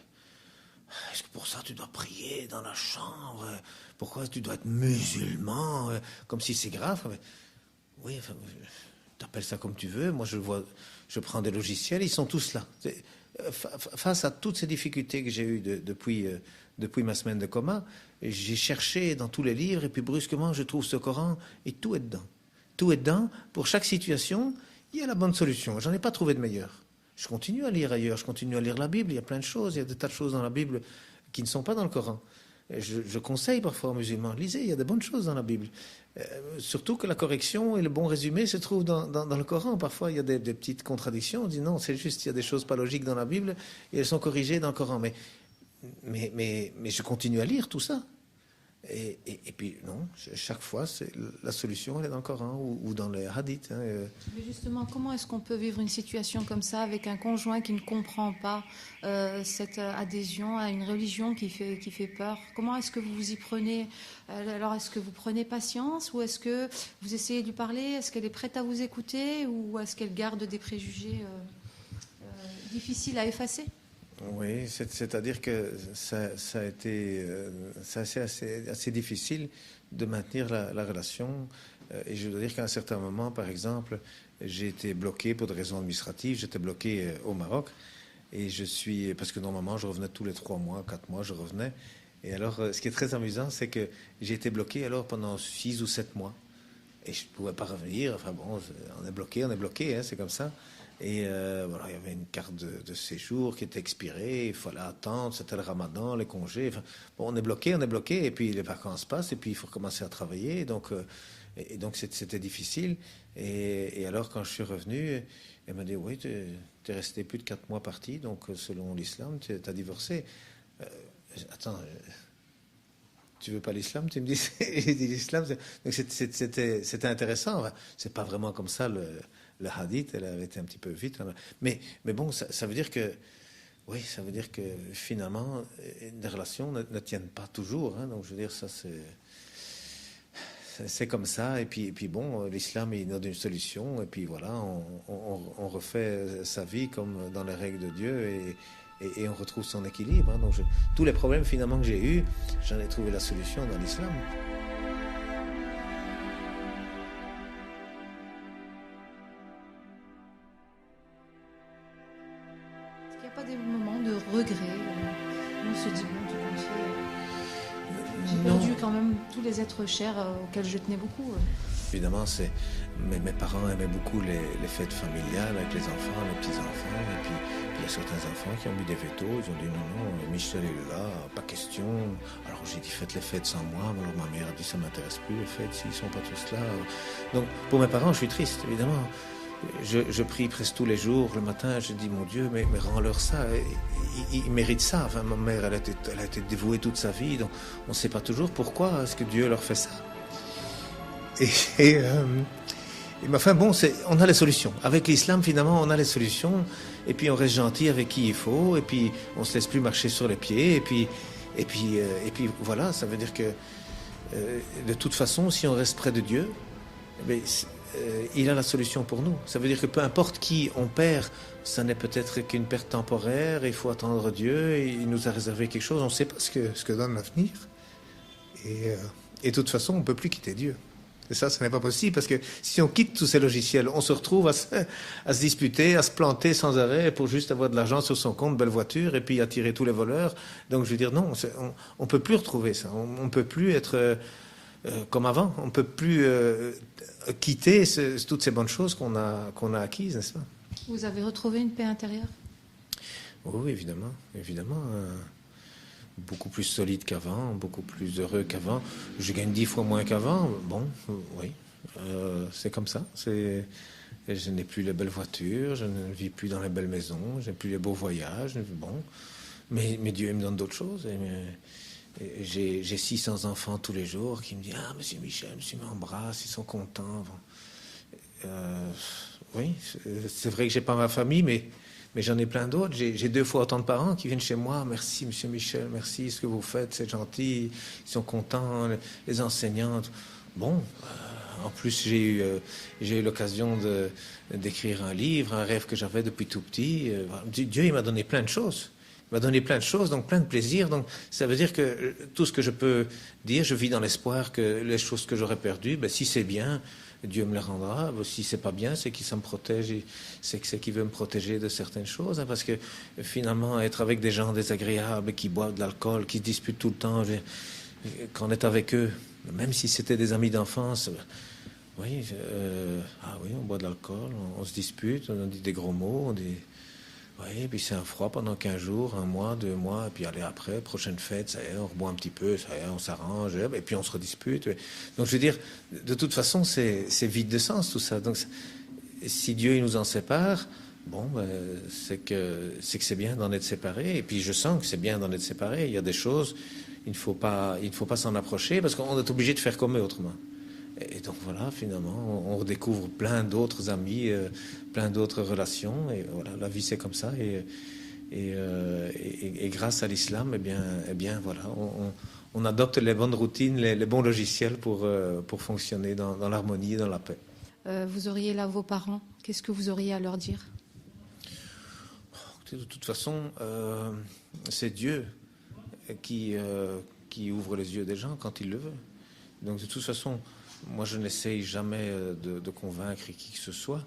est-ce que pour ça tu dois prier dans la chambre? Pourquoi tu dois être musulman? Comme si c'est grave. Oui, enfin, tu appelles ça comme tu veux. Moi, je prends des logiciels, ils sont tous là. Face à toutes ces difficultés que j'ai eues depuis ma semaine de coma, j'ai cherché dans tous les livres, et puis brusquement, je trouve ce Coran, et tout est dedans. Tout est dedans. Pour chaque situation, il y a la bonne solution. J'en ai pas trouvé de meilleure. Je continue à lire ailleurs, je continue à lire la Bible, il y a plein de choses, il y a des tas de choses dans la Bible qui ne sont pas dans le Coran. Je conseille parfois aux musulmans, lisez, il y a de bonnes choses dans la Bible. Surtout que la correction et le bon résumé se trouvent dans le Coran. Parfois, il y a des petites contradictions. On dit non, c'est juste, il y a des choses pas logiques dans la Bible et elles sont corrigées dans le Coran. Mais je continue à lire tout ça. Et puis, non, chaque fois, la solution, elle est dans le Coran ou dans les hadiths.
Mais justement, comment est-ce qu'on peut vivre une situation comme ça avec un conjoint qui ne comprend pas cette adhésion à une religion qui fait peur? Comment est-ce que vous vous y prenez? Alors, est-ce que vous prenez patience ou est-ce que vous essayez de lui parler? Est-ce qu'elle est prête à vous écouter ou est-ce qu'elle garde des préjugés difficiles à effacer?
Oui, c'est-à-dire que ça a été assez difficile de maintenir la relation. Et je dois dire qu'à un certain moment, par exemple, j'ai été bloqué pour des raisons administratives. J'étais bloqué au Maroc. Et parce que normalement, je revenais tous les 3 mois, 4 mois, je revenais. Et alors, ce qui est très amusant, c'est que j'ai été bloqué alors pendant 6 ou 7 mois. Et je ne pouvais pas revenir. Enfin bon, on est bloqué, hein, c'est comme ça. Et voilà, il y avait une carte de séjour qui était expirée, il fallait attendre, c'était le ramadan, les congés. Enfin, bon, on est bloqué, et puis les vacances passent, et puis il faut recommencer à travailler. Donc c'était difficile. Et alors, quand je suis revenu, elle m'a dit, oui, tu es resté plus de 4 mois parti, donc selon l'islam, tu as divorcé. Attends, tu veux pas l'islam? Tu me dis, l'islam. Donc c'était intéressant. C'est pas vraiment comme ça le hadith, elle avait été un petit peu vite. Mais bon, ça veut dire que, oui, ça veut dire que finalement, les relations ne tiennent pas toujours. Donc je veux dire, ça c'est comme ça. Et puis bon, l'islam, il donne une solution. Et puis voilà, on refait sa vie comme dans les règles de Dieu et on retrouve son équilibre. Donc tous les problèmes finalement que j'ai eus, j'en ai trouvé la solution dans l'islam.
Il n'y a pas des moments de regret où on se dit, bon, tout compte fait, j'ai perdu quand même tous les êtres chers auxquels je tenais beaucoup.
Évidemment, mes parents aimaient beaucoup les fêtes familiales avec les enfants, les petits-enfants. Et puis, il y a certains enfants qui ont mis des vétos. Ils ont dit non, Michel est là, pas question. Alors j'ai dit faites les fêtes sans moi. Alors ma mère a dit ça m'intéresse plus les fêtes s'ils sont pas tous là. Donc pour mes parents, je suis triste, évidemment. Je prie presque tous les jours. Le matin, je dis, mon Dieu, mais rends-leur ça. Ils méritent ça. Enfin, ma mère, elle a été dévouée toute sa vie. Donc, on ne sait pas toujours pourquoi est-ce que Dieu leur fait ça. Mais enfin, bon, on a les solutions. Avec l'islam, finalement, on a les solutions. Et puis, on reste gentil avec qui il faut. Et puis, on ne se laisse plus marcher sur les pieds. Et puis voilà, ça veut dire que, de toute façon, si on reste près de Dieu, il a la solution pour nous. Ça veut dire que peu importe qui on perd, ça n'est peut-être qu'une perte temporaire, il faut attendre Dieu, il nous a réservé quelque chose, on ne sait pas ce que donne l'avenir. Et de toute façon, on ne peut plus quitter Dieu. Et ça n'est pas possible, parce que si on quitte tous ces logiciels, on se retrouve à se disputer, à se planter sans arrêt pour juste avoir de l'argent sur son compte, belle voiture, et puis attirer tous les voleurs. Donc je veux dire, non, on ne peut plus retrouver ça, on ne peut plus être... comme avant, on ne peut plus quitter toutes ces bonnes choses qu'on a acquises, n'est-ce pas?
Vous avez retrouvé une paix intérieure?
Oui, évidemment. Beaucoup plus solide qu'avant, beaucoup plus heureux qu'avant. Je gagne 10 fois moins qu'avant. Bon, oui, c'est comme ça. Je n'ai plus les belles voitures, je ne vis plus dans les belles maisons, je n'ai plus les beaux voyages. Bon, mais Dieu me donne d'autres choses. J'ai 600 enfants tous les jours qui me disent « Ah, monsieur Michel, monsieur m'embrasse, ils sont contents. » Oui, c'est vrai que j'ai pas ma famille, mais j'en ai plein d'autres. J'ai 2 fois autant de parents qui viennent chez moi. « Merci, monsieur Michel, merci, ce que vous faites, c'est gentil. » Ils sont contents, les enseignantes. Bon, en plus, j'ai eu l'occasion d'écrire un livre, un rêve que j'avais depuis tout petit. Dieu, il m'a donné plein de choses. m'a donné plein de choses, donc plein de plaisir. Donc ça veut dire que tout ce que je peux dire, je vis dans l'espoir que les choses que j'aurais perdues, ben, si c'est bien, Dieu me les rendra. Si c'est pas bien, c'est qu'il me protège, c'est qu'il veut me protéger de certaines choses. Hein, parce que finalement, être avec des gens désagréables qui boivent de l'alcool, qui se disputent tout le temps, quand on est avec eux, même si c'était des amis d'enfance, oui, ah oui, on boit de l'alcool, on se dispute, on dit des gros mots, on dit, oui, puis c'est un froid pendant 15 jours, un mois, 2 mois, et puis allez après, prochaine fête, ça y est, on reboit un petit peu, ça y est, on s'arrange, et puis on se redispute. Donc je veux dire, de toute façon, c'est vide de sens tout ça. Donc si Dieu il nous en sépare, bon, ben, c'est que c'est bien d'en être séparé, et puis je sens que c'est bien d'en être séparé. Il y a des choses, il ne faut pas s'en approcher, parce qu'on est obligé de faire comme eux autrement. Et donc voilà, finalement, on redécouvre plein d'autres amis, plein d'autres relations. Et voilà, la vie c'est comme ça. Et grâce à l'islam, eh bien voilà, on adopte les bonnes routines, les bons logiciels pour fonctionner dans l'harmonie et dans la paix.
Vous auriez là vos parents, qu'est-ce que vous auriez à leur dire?
De toute façon, c'est Dieu qui ouvre les yeux des gens quand il le veut. Donc de toute façon, moi, je n'essaye jamais de convaincre qui que ce soit.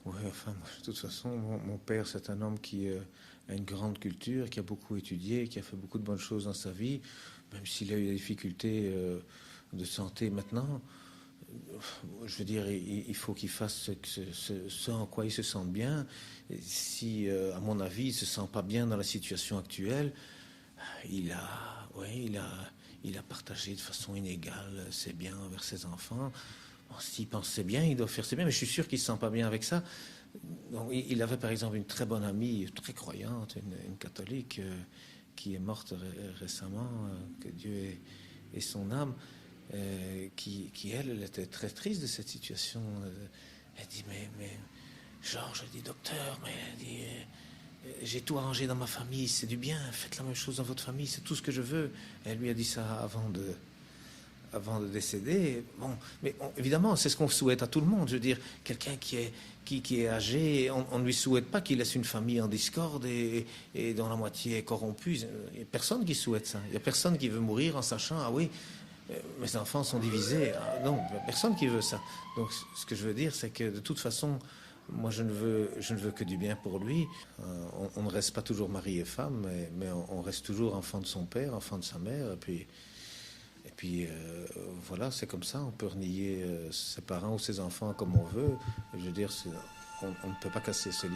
Ouais, enfin, de toute façon, mon père, c'est un homme qui a une grande culture, qui a beaucoup étudié, qui a fait beaucoup de bonnes choses dans sa vie, même s'il a eu des difficultés de santé maintenant. Je veux dire, il faut qu'il fasse ce en quoi il se sent bien. Et si, à mon avis, il ne se sent pas bien dans la situation actuelle, il a partagé de façon inégale ses biens envers ses enfants. Bon, s'il pense c'est bien, il doit faire ses biens, mais je suis sûr qu'il ne se sent pas bien avec ça. Donc, il avait par exemple une très bonne amie, très croyante, une catholique, qui est morte récemment, que Dieu ait son âme, qui elle était très triste de cette situation. Elle dit, mais Georges, elle dit, docteur, mais elle dit... j'ai tout arrangé dans ma famille, c'est du bien, faites la même chose dans votre famille, c'est tout ce que je veux. Elle lui a dit ça avant de décéder. Bon, mais évidemment, c'est ce qu'on souhaite à tout le monde. Je veux dire, quelqu'un qui est âgé, on ne lui souhaite pas qu'il laisse une famille en discorde et dont la moitié est corrompue. Il n'y a personne qui souhaite ça. Il n'y a personne qui veut mourir en sachant, ah oui, mes enfants sont divisés. Ah, non, il n'y a personne qui veut ça. Donc, ce que je veux dire, c'est que de toute façon, moi, je ne veux que du bien pour lui. On ne reste pas toujours mari et femme, mais on reste toujours enfant de son père, enfant de sa mère. Et puis voilà, c'est comme ça. On peut renier ses parents ou ses enfants comme on veut. Je veux dire, on ne peut pas casser ce lien.